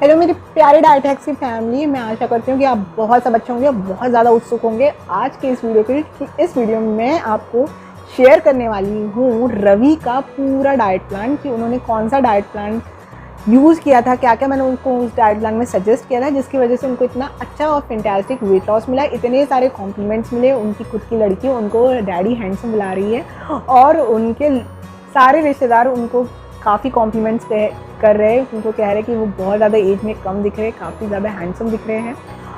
Hello मेरी प्यारे diet hacks की फैमिली, मैं आशा करती हूँ कि आप बहुत सब अच्छे होंगे, बहुत ज़्यादा उत्सुक होंगे आज के इस वीडियो के लिए। इस वीडियो में मैं आपको शेयर करने वाली हूँ रवि का पूरा डाइट प्लान कि उन्होंने कौन सा डाइट प्लान यूज़ किया था, क्या क्या मैंने उनको उस डाइट प्लान में सजेस्ट किया था जिसकी वजह से उनको इतना अच्छा और फैंटास्टिक वेट लॉस मिला, इतने सारे कॉम्प्लीमेंट्स मिले। उनकी खुद की लड़की उनको डैडी हैंडसम बुला रही है और उनके सारे रिश्तेदार उनको काफ़ी कॉम्प्लीमेंट्स कर रहे हैं, उनको कह रहे हैं कि वो बहुत ज़्यादा एज में कम दिख रहे हैं, काफ़ी ज़्यादा हैंडसम दिख रहे हैं।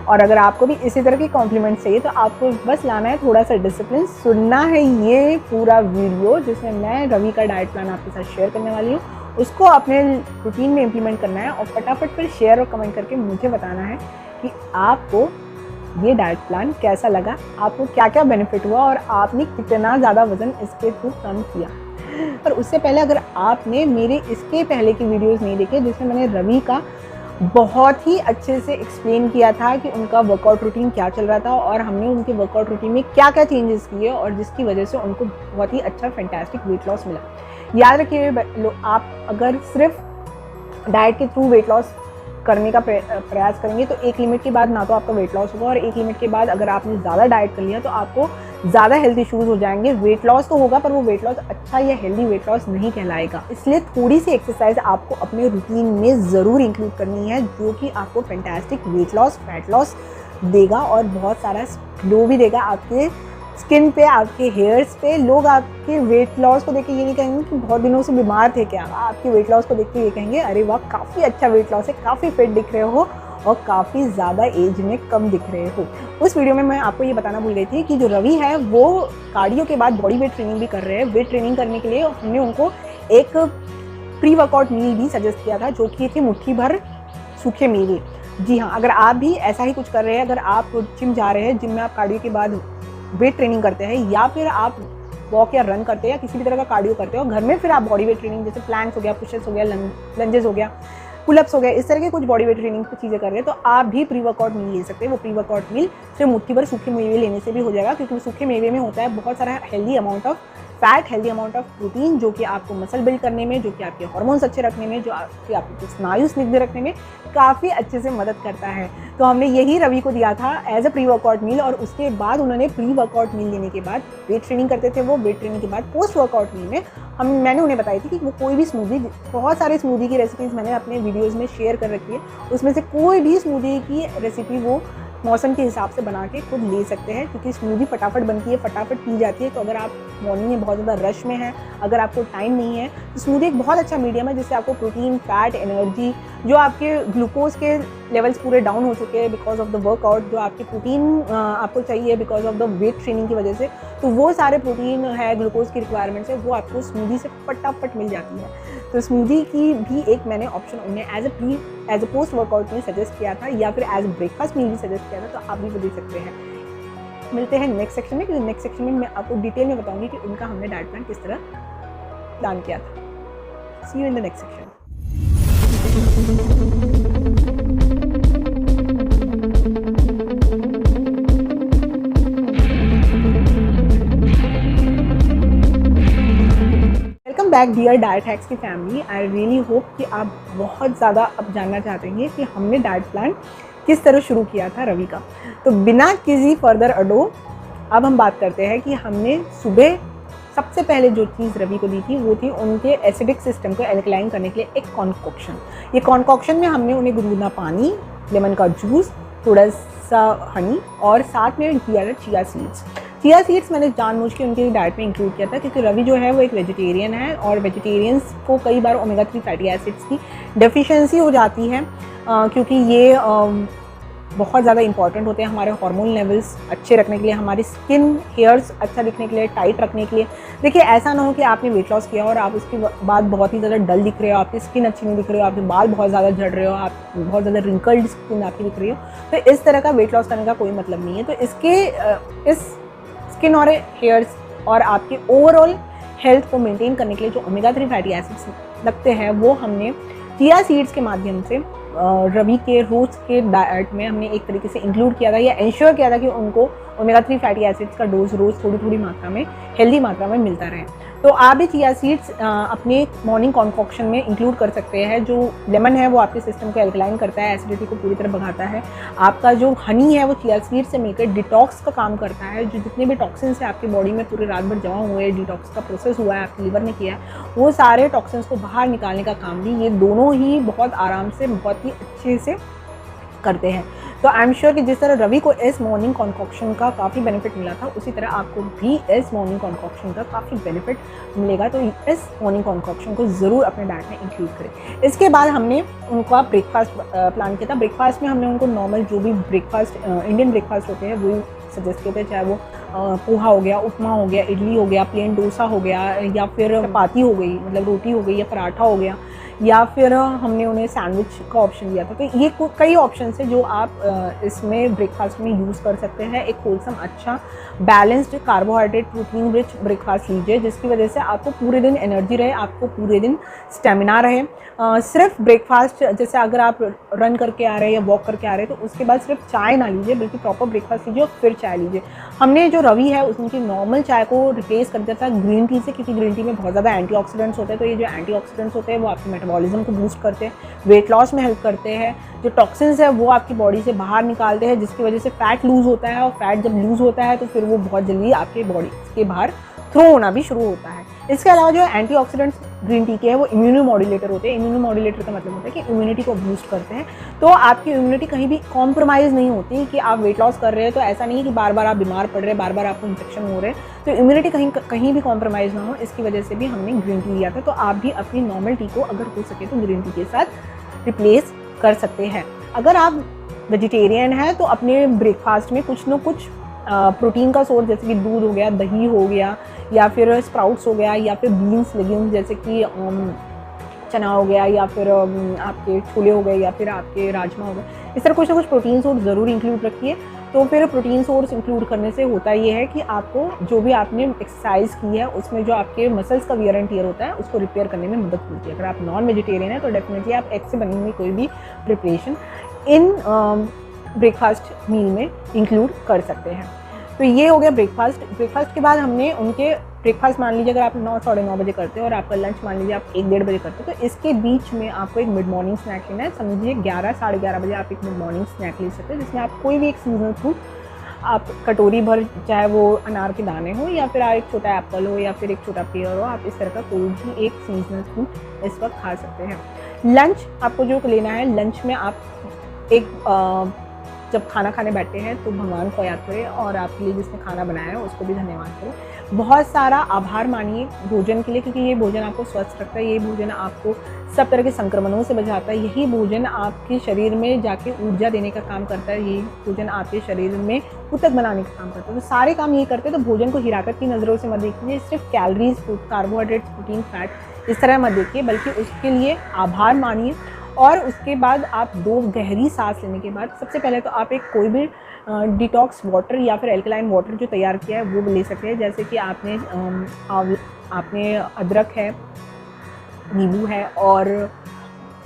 और अगर आपको भी इसी तरह की कॉम्प्लीमेंट्स चाहिए तो आपको बस लाना है थोड़ा सा डिसिप्लिन, सुनना है ये पूरा वीडियो जिसमें मैं रवि का डाइट प्लान आपके साथ शेयर करने वाली हूँ। उसको अपने रूटीन में इम्प्लीमेंट करना है और फटाफट फिर शेयर और कमेंट करके मुझे बताना है कि आपको ये डाइट प्लान कैसा लगा, आपको क्या क्या बेनिफिट हुआ और आपने कितना ज़्यादा वज़न इसके थ्रू कम किया। पर उससे पहले अगर आपने मेरे इसके पहले की वीडियोस नहीं देखे जिसमें मैंने रवि का बहुत ही अच्छे से एक्सप्लेन किया था कि उनका वर्कआउट रूटीन क्या चल रहा था और हमने उनके वर्कआउट रूटीन में क्या क्या चेंजेस किए और जिसकी वजह से उनको बहुत ही अच्छा फैंटास्टिक वेट लॉस मिला। याद रखिए आप अगर सिर्फ डाइट के थ्रू वेट लॉस करने का प्रयास करेंगे तो एक लिमिट के बाद ना तो आपका वेट लॉस होगा और एक लिमिट के बाद अगर आपने ज़्यादा डाइट कर लिया तो आपको ज़्यादा हेल्थ इश्यूज़ हो जाएंगे। वेट लॉस तो होगा पर वो वेट लॉस अच्छा या हेल्दी वेट लॉस नहीं कहलाएगा। इसलिए थोड़ी सी एक्सरसाइज आपको अपने रूटीन में ज़रूर इंक्लूड करनी है जो कि आपको fantastic weight loss, fat loss देगा और बहुत सारा ग्लो भी देगा आपके स्किन पे, आपके हेयर्स पे। लोग आपके वेट लॉस को देख के ये नहीं कहेंगे कि बहुत दिनों से बीमार थे क्या, आपके वेट लॉस को देख के ये कहेंगे अरे वाह काफ़ी अच्छा वेट लॉस है, काफ़ी फिट दिख रहे हो और काफ़ी ज़्यादा एज में कम दिख रहे हो। उस वीडियो में मैं आपको ये बताना भूल गई थी कि जो रवि है वो कार्डियो के बाद बॉडी वेट ट्रेनिंग भी कर रहे हैं। वेट ट्रेनिंग करने के लिए हमने उनको एक प्री वर्कआउट मील भी सजेस्ट किया था जो कि थी मुट्ठी भर सूखे मेवे। जी हाँ, अगर आप भी ऐसा ही कुछ कर रहे हैं, अगर आप जिम जा रहे हैं, जिम में आप कार्डियो के बाद वेट ट्रेनिंग करते हैं या फिर आप वॉक या रन करते हैं या किसी भी तरह का कार्डियो करते हो, घर में फिर आप बॉडी वेट ट्रेनिंग जैसे प्लैंक्स हो गया, पुशअप्स हो गया, लंजेस हो गया, पुलअप्स हो गया, इस तरह के कुछ बॉडी वेट ट्रेनिंग की चीज़ें कर रहे हैं तो आप भी प्री वर्कआउट मील ले सकते हैं। वो प्री वर्कआउट मील सिर्फ मुट्ठी भर सूखे मेवे लेने से भी हो जाएगा क्योंकि सूखे मेवे में होता है बहुत सारा healthy amount of fat, healthy amount of protein जो कि आपको मसल बिल्ड करने में, जो कि आपके हार्मोन्स अच्छे रखने में, जो कि आपके स्नायु स्निग्ध रखने में काफ़ी अच्छे से मदद करता है। तो हमने यही रवि को दिया था as a pre workout meal और उसके बाद उन्होंने प्री वर्कआउट मील लेने के बाद वेट ट्रेनिंग करते थे। वो वेट ट्रेनिंग के बाद पोस्ट वर्कआउट मील में मैंने उन्हें बताई थी कि वो कोई भी स्मूदी, बहुत सारे स्मूदी की रेसिपीज़ मैंने अपने वीडियोज़ में शेयर कर रखी है, उसमें से कोई भी स्मूदी की रेसिपी वो मौसम के हिसाब से बना के खुद ले सकते हैं क्योंकि स्मूदी फटाफट बनती है, फटाफट पी जाती है। तो अगर आप मॉर्निंग में बहुत ज़्यादा रश में हैं, अगर आपको टाइम नहीं है तो स्मूदी एक बहुत अच्छा मीडियम है जिससे आपको प्रोटीन, फैट, एनर्जी, जो आपके ग्लूकोज के लेवल्स पूरे डाउन हो चुके हैं बिकॉज ऑफ द वर्कआउट, जो आपके प्रोटीन आपको चाहिए because of the weight training की वजह से, तो वो सारे प्रोटीन है, ग्लूकोज की रिक्वायरमेंट्स है, वो आपको स्मूदी से फटाफट मिल जाती है। तो स्मूदी की भी एक मैंने ऑप्शन उन्हें एज अ पोस्ट वर्कआउट में सजेस्ट किया था या फिर एज अ ब्रेकफास्ट मील भी सजेस्ट किया था, तो आप भी वो दे सकते हैं। मिलते हैं नेक्स्ट सेक्शन में, क्योंकि नेक्स्ट सेक्शन में मैं आपको डिटेल में बताऊंगी कि उनका हमने डाइट प्लान किस तरह प्लान किया था। See you in the next section. Back dear diet hacks की फैमिली, आई रियली होप कि आप बहुत ज़्यादा अब जानना चाहते हैं कि हमने डाइट प्लान किस तरह शुरू किया था रवि का। तो बिना किसी फर्दर अडो अब हम बात करते हैं कि हमने सुबह सबसे पहले जो चीज़ रवि को दी थी वो थी उनके एसिडिक सिस्टम को एल्कलाइन करने के लिए एक कॉन्कॉक्शन। ये कॉन्कॉक्शन में हमने उन्हें गुनगुना पानी, लेमन का जूस, थोड़ा सा हनी और साथ में दिया था चिया सीड्स। चिया सीड्स मैंने जानबूझ के उनकी डाइट में इंक्लूड किया था क्योंकि रवि जो है वो एक वेजिटेरियन है और वेजिटेरियंस को कई बार ओमेगा 3 फैटी एसिड्स की डेफिशिएंसी हो जाती है क्योंकि ये बहुत ज़्यादा इंपॉर्टेंट होते हैं हमारे हार्मोन लेवल्स अच्छे रखने के लिए, हमारी स्किन, हेयर्स अच्छा दिखने के लिए, टाइट रखने के लिए। देखिए ऐसा ना हो कि आपने वेट लॉस किया और आप उसके बाद बहुत ही ज़्यादा डल दिख रहे हो, आपकी स्किन अच्छी नहीं दिख रही हो, आपके बाल बहुत ज़्यादा झड़ रहे हो, आप बहुत ज़्यादा रिंकल्ड स्किन आपकी दिख रही हो, तो इस तरह का वेट लॉस करने का कोई मतलब नहीं है। तो इस स्किन और हेयर्स और आपके ओवरऑल हेल्थ को मेंटेन करने के लिए जो ओमेगा 3 फैटी एसिड्स लगते हैं वो हमने चिया सीड्स के माध्यम से रवि के रोज़ के डाइट में हमने एक तरीके से इंक्लूड किया था या इंश्योर किया था कि उनको ओमेगा 3 फैटी एसिड्स का डोज रोज़ थोड़ी थोड़ी मात्रा में, हेल्दी मात्रा में मिलता रहे। तो आप भी चिया सीड्स अपने मॉर्निंग कॉन्कॉक्शन में इंक्लूड कर सकते हैं। जो लेमन है वो आपके सिस्टम को एल्कलाइन करता है, एसिडिटी को पूरी तरह भगाता है। आपका जो हनी है वो चिया सीड से मिलकर डिटॉक्स का काम करता है। जो जितने भी टॉक्सिन्स है आपकी बॉडी में पूरे रात भर जमा हुए, डिटॉक्स का प्रोसेस हुआ है, आपके लिवर ने किया है, वो सारे टॉक्सिन्स को बाहर निकालने का काम भी ये दोनों ही बहुत आराम से, बहुत ही अच्छे से करते हैं। तो आई एम श्योर कि जिस तरह रवि को इस मॉर्निंग कॉन्कॉक्शन का काफ़ी बेनिफिट मिला था, उसी तरह आपको भी इस मॉर्निंग कॉन्कॉक्शन का काफ़ी बेनिफिट मिलेगा। तो इस मॉर्निंग कॉन्कॉक्शन को ज़रूर अपने डाइट में इंक्लूड करें। इसके बाद हमने उनका ब्रेकफास्ट प्लान किया था। ब्रेकफास्ट में हमने उनको नॉर्मल जो भी ब्रेकफास्ट इंडियन ब्रेकफास्ट होते हैं वही सजेस्ट किए थे, चाहे वो पोहा हो गया, उपमा हो गया, इडली हो गया, प्लेन डोसा हो गया, या फिर चपाती हो गई, मतलब रोटी हो गई, या पराठा हो गया, या फिर हमने उन्हें सैंडविच का ऑप्शन दिया था। तो ये कई ऑप्शन है जो आप इसमें ब्रेकफास्ट में यूज़ कर सकते हैं। एक होलसम, अच्छा, balanced, carbohydrate, protein rich breakfast लीजिए, जिसकी वजह से आपको पूरे दिन एनर्जी रहे, आपको पूरे दिन स्टेमिना रहे। सिर्फ ब्रेकफास्ट, जैसे अगर आप रन करके आ रहे हैं या वॉक करके आ रहे हैं तो उसके बाद सिर्फ चाय ना लीजिए, बल्कि प्रॉपर ब्रेकफास्ट लीजिए और फिर चाय लीजिए। हमने जो रवि है उसकी नॉर्मल चाय को रिप्लेस कर दिया था ग्रीन टी से, क्योंकि ग्रीन टी में बहुत ज़्यादा एंटीऑक्सीडेंट्स होते हैं। तो ये जो एंटीऑक्सीडेंट्स होते हैं वो आपके मेटाबॉलिज्म को बूस्ट करते हैं, वेट लॉस में हेल्प करते हैं। जो टॉक्सिन्स है वो आपकी बॉडी से बाहर निकालते हैं, जिसकी वजह से फैट लूज़ होता है, और फैट जब लूज़ होता है तो फिर वो बहुत जल्दी आपके बॉडी के बाहर थ्रो होना भी शुरू होता है। इसके अलावा जो एंटीऑक्सीडेंट्स ग्रीन टी के हैं वो इम्यूनो मॉड्यूलेटर होते हैं। इम्यूनो मॉड्यूलेटर का मतलब होता है कि इम्यूनिटी को बूस्ट करते हैं। तो आपकी इम्यूनिटी कहीं भी कॉम्प्रोमाइज़ नहीं होती कि आप वेट लॉस कर रहे हैं तो ऐसा नहीं है कि बार बार आप बीमार पड़ रहे हैं, बार बार आपको इन्फेक्शन हो रहे हैं, तो इम्यूनिटी कहीं भी कॉम्प्रोमाइज़ ना हो, इसकी वजह से भी हमने ग्रीन टी लिया था। तो आप भी अपनी नॉर्मल टी को अगर हो सके तो ग्रीन टी के साथ रिप्लेस कर सकते हैं। अगर आप वेजिटेरियन हैं तो अपने ब्रेकफास्ट में कुछ ना कुछ प्रोटीन का सोर्स, जैसे कि दूध हो गया, दही हो गया, या फिर स्प्राउट्स हो गया, या फिर बीन्स, लेग्यूम्स जैसे कि चना हो गया, या फिर आपके छोले हो गए, या फिर आपके राजमा हो गए, इस तरह कुछ ना कुछ प्रोटीन सोर्स ज़रूर इंक्लूड रखिए। तो फिर प्रोटीन सोर्स इंक्लूड करने से होता ये है कि आपको जो भी आपने एक्सरसाइज की है उसमें जो आपके मसल्स का वियर एंड टियर होता है उसको रिपेयर करने में मदद मिलती है। अगर आप नॉन वेजिटेरियन है तो डेफिनेटली आप एग से बनी हुई कोई भी प्रिपरेशन इन ब्रेकफास्ट मील में इंक्लूड कर सकते हैं। तो ये हो गया ब्रेकफास्ट। ब्रेकफास्ट के बाद हमने उनके ब्रेकफास्ट मान लीजिए अगर आप 9 साढ़े 9 बजे करते हो और आपका लंच मान लीजिए आप 1 डेढ़ बजे करते हो, तो इसके बीच में आपको एक मिड मॉर्निंग स्नैक लेना है। समझिए 11 साढ़े 11 बजे आप एक मिड मॉर्निंग स्नैक ले सकते हो, जिसमें आप कोई भी एक सीजनल फ्रूट, आप कटोरी भर, चाहे वो अनार के दाने हो या फिर एक छोटा एप्पल हो या फिर एक छोटा पेयर हो, आप इस तरह का कोई भी एक सीजनल फ्रूट इस वक्त खा सकते हैं। लंच आपको जो लेना है, लंच में आप एक जब खाना खाने बैठे हैं तो भगवान को याद करें और आपके लिए जिसने खाना बनाया है उसको भी धन्यवाद करें। बहुत सारा आभार मानिए भोजन के लिए, क्योंकि ये भोजन आपको स्वस्थ रखता है, ये भोजन आपको सब तरह के संक्रमणों से बचाता है, यही भोजन आपके शरीर में जाके ऊर्जा देने का काम करता है, यही भोजन आपके शरीर में ऊतक बनाने का काम करता है। तो सारे काम ये करते हैं। तो भोजन को हिराकत की नज़रों से मत देखिए, सिर्फ कैलोरीज, कार्बोहाइड्रेट्स, प्रोटीन, फैट इस तरह मत देखिए, बल्कि उसके लिए आभार मानिए। और उसके बाद आप 2 गहरी सांस लेने के बाद सबसे पहले तो आप एक कोई भी डिटॉक्स वाटर या फिर एल्कलाइन वाटर जो तैयार किया है वो ले सकते हैं। जैसे कि आपने अदरक है, नींबू है और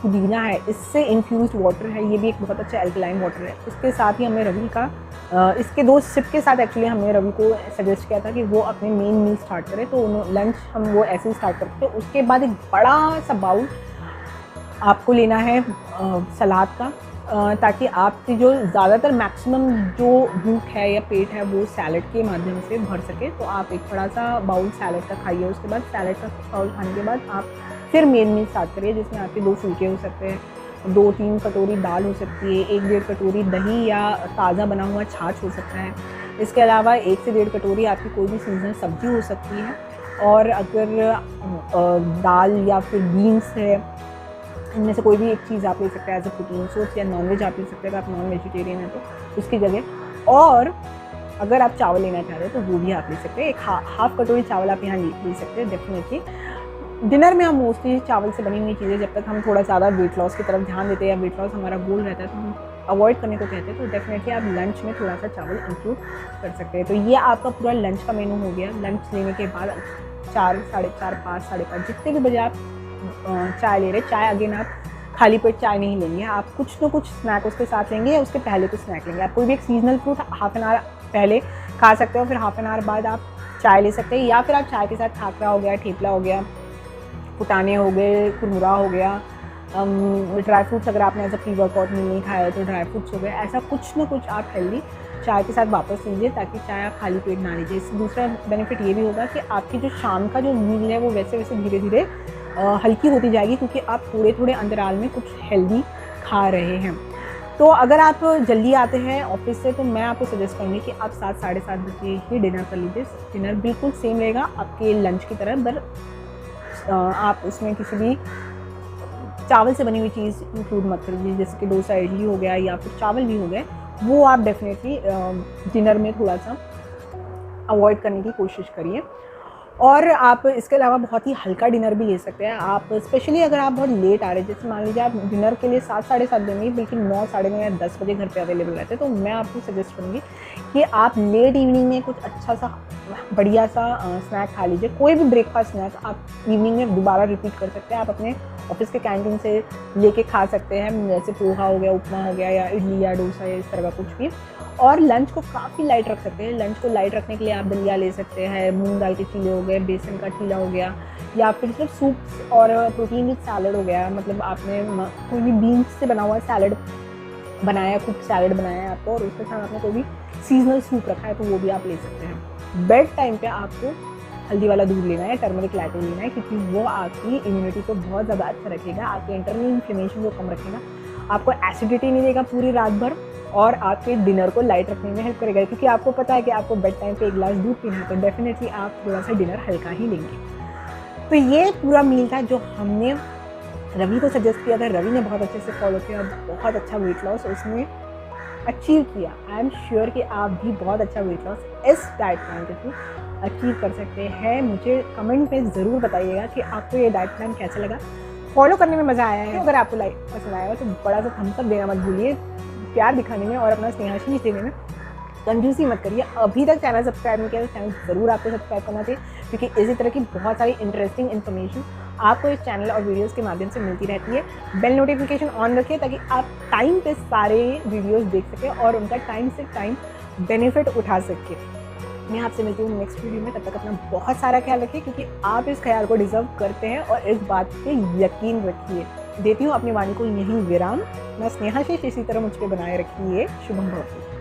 पुदीना है, इससे इन्फ्यूज़्ड वाटर है, ये भी एक बहुत अच्छा एल्कलाइन वाटर है। इसके साथ ही हमने रवि का इसके 2 सिप के साथ एक्चुअली हमने रवि को सजेस्ट किया था कि वो अपने मेन मील स्टार्ट करें, तो लंच हम वो ऐसे ही स्टार्ट करते। तो उसके बाद एक बड़ा सा बाउल आपको लेना है सलाद का, ताकि आपकी जो ज़्यादातर मैक्सिमम जो भूख है या पेट है वो सैलड के माध्यम से भर सके। तो आप एक बड़ा सा बाउल सैलड का खाइए। उसके बाद सैलड का बाउल खाने के बाद आप फिर मेन मील स्टार्ट करिए, जिसमें आपके 2 फुलके हो सकते हैं, 2-3 कटोरी दाल हो सकती है, 1-1.5 कटोरी दही या ताज़ा बना हुआ छाछ हो सकता है। इसके अलावा 1 से 1.5 कटोरी आपकी कोई भी सीजनल सब्जी हो सकती है। और अगर दाल या फिर बीन्स है, इनमें से कोई भी एक चीज़ आप ले सकते हैं एज अ प्रोटीन सोर्स, या नॉनवेज आप ले सकते हैं अगर आप नॉन वेजिटेरियन हैं तो उसकी जगह। और अगर आप चावल लेना चाह रहे हैं तो वो भी आप ले सकते हैं, एक हाफ कटोरी चावल आप यहाँ ले सकते हैं डेफिनेटली। डिनर में हम मोस्टली चावल से बनी हुई चीज़ें, जब तक हम थोड़ा ज़्यादा वेट लॉस की तरफ ध्यान देते हैं या वेट लॉस हमारा गोल रहता है तो हम अवॉइड करने को कहते हैं, तो डेफिनेटली आप लंच में थोड़ा सा चावल इंक्लूड कर सकते हैं। तो ये आपका पूरा लंच का मेनू हो गया। लंच लेने के बाद 4, साढ़े 4, 5, साढ़े 5 जितने भी बजे आप चाय ले रहे हैं, चाय अगेन आप खाली पेट चाय नहीं लेंगे, आप कुछ ना कुछ स्नैक उसके साथ लेंगे या उसके पहले कुछ स्नैक लेंगे। आप कोई भी एक seasonal fruit half an hour पहले खा सकते हो, फिर हाफ एन आवर बाद आप चाय ले सकते हैं, या फिर आप चाय के साथ खाखरा हो गया, ठेपला हो गया, पुटाने हो गए, कुरमुरा हो गया, ड्राई फ्रूट्स अगर आपने as a pre workout meal नहीं खाया है तो ड्राई फ्रूट्स हो गए। ऐसा कुछ ना कुछ आप हेल्दी चाय के साथ वापस लीजिए, ताकि चाय आप खाली पेट ना लीजिए। इससे दूसरा बेनिफिट ये भी होगा कि आपकी जो शाम का जो मील है वो वैसे वैसे धीरे धीरे हल्की होती जाएगी, क्योंकि आप थोड़े थोड़े अंतराल में कुछ हेल्दी खा रहे हैं। तो अगर आप जल्दी आते हैं ऑफिस से तो मैं आपको सजेस्ट करूँगी कि आप 7 साढ़े 7 बजे ही डिनर कर लीजिए। डिनर बिल्कुल सेम रहेगा आपके लंच की तरह, पर आप उसमें किसी भी चावल से बनी हुई चीज़ इंक्लूड मत करिए, जैसे कि डोसा, इडली हो गया या फिर चावल भी हो गए, वो आप डेफिनेटली डिनर में थोड़ा सा अवॉइड करने की कोशिश करिए। और आप इसके अलावा बहुत ही हल्का डिनर भी ले सकते हैं। आप स्पेशली अगर आप बहुत लेट आ रहे हैं, जैसे मान लीजिए आप डिनर के लिए 7 साढ़े 7 देंगे, बल्कि 9 साढ़े 9 या 10 बजे घर पे अवेलेबल रहते हैं, तो मैं आपको सजेस्ट करूँगी कि आप लेट इवनिंग में कुछ अच्छा सा बढ़िया सा स्नैक खा लीजिए। कोई भी ब्रेकफास्ट स्नैक आप इवनिंग में दोबारा रिपीट कर सकते हैं। आप अपने ऑफिस के कैंटीन से लेके खा सकते हैं, जैसे पोहा हो गया, उपमा हो गया, या इडली या डोसा या इस तरह का कुछ भी। और लंच को काफ़ी लाइट रख सकते हैं। लंच को लाइट रखने के लिए आप दलिया ले सकते हैं, मूंग दाल के चीले हो गए, बेसन का चीला हो गया, या फिर सिर्फ सूप्स और प्रोटीन विद सैलड हो गया। मतलब आपने कोई भी बीन्स से बना हुआ सैलड बनाया, कुक सैलड बनाया है आपको, और उसके साथ आपने कोई भी सीजनल सूप रखा है तो वो भी आप ले सकते हैं। बेड टाइम पे आपको हल्दी वाला दूध लेना है, टर्मरिक लैटे लेना है, क्योंकि वो आपकी इम्यूनिटी को बहुत ज़्यादा अच्छा रखेगा, आपके इंटरनल इन्फ्लेमेशन को कम रखेगा, आपको एसिडिटी नहीं देगा पूरी रात भर, और आपके डिनर को लाइट रखने में हेल्प करेगा। क्योंकि आपको पता है कि आपको बेड टाइम पे 1 गिलास दूध पीना है, तो डेफिनेटली आप थोड़ा सा डिनर हल्का ही लेंगे। तो ये पूरा मील था जो हमने रवि को सजेस्ट किया था। रवि ने बहुत अच्छे से फॉलो किया, बहुत अच्छा वेट लॉस उसने अचीव किया। आई एम श्योर कि आप भी बहुत अच्छा वेट लॉस इस डाइट प्लान के थ्रू अचीव कर सकते हैं। मुझे कमेंट में ज़रूर बताइएगा कि आपको ये डाइट प्लान कैसा लगा, फॉलो करने में मज़ा आया है। अगर आपको लाइक पसंद आया हो तो बड़ा सा थम्स अप देना मत भूलिए, प्यार दिखाने में और अपना स्नेहाशीष देने में कंजूसी मत करिए। अभी तक चैनल सब्सक्राइब नहीं किया तो चैनल ज़रूर आपको सब्सक्राइब करना चाहिए, क्योंकि इसी तरह की बहुत सारी इंटरेस्टिंग इन्फॉर्मेशन आपको इस चैनल और वीडियोस के माध्यम से मिलती रहती है। बेल नोटिफिकेशन ऑन रखिए ताकि आप टाइम पे सारे वीडियोस देख सकें और उनका टाइम से टाइम बेनिफिट उठा सकें। मैं आपसे मिलती हूँ नेक्स्ट वीडियो में, तब तक अपना बहुत सारा ख्याल रखिए, क्योंकि आप इस ख्याल को डिजर्व करते हैं और इस बात पे यकीन रखिए। देती हूँ अपनी वाणी को यहीं विराम। मैं स्नेहाशीष इसी तरह मुझ पे बनाए रखिए। शुभम भवतु।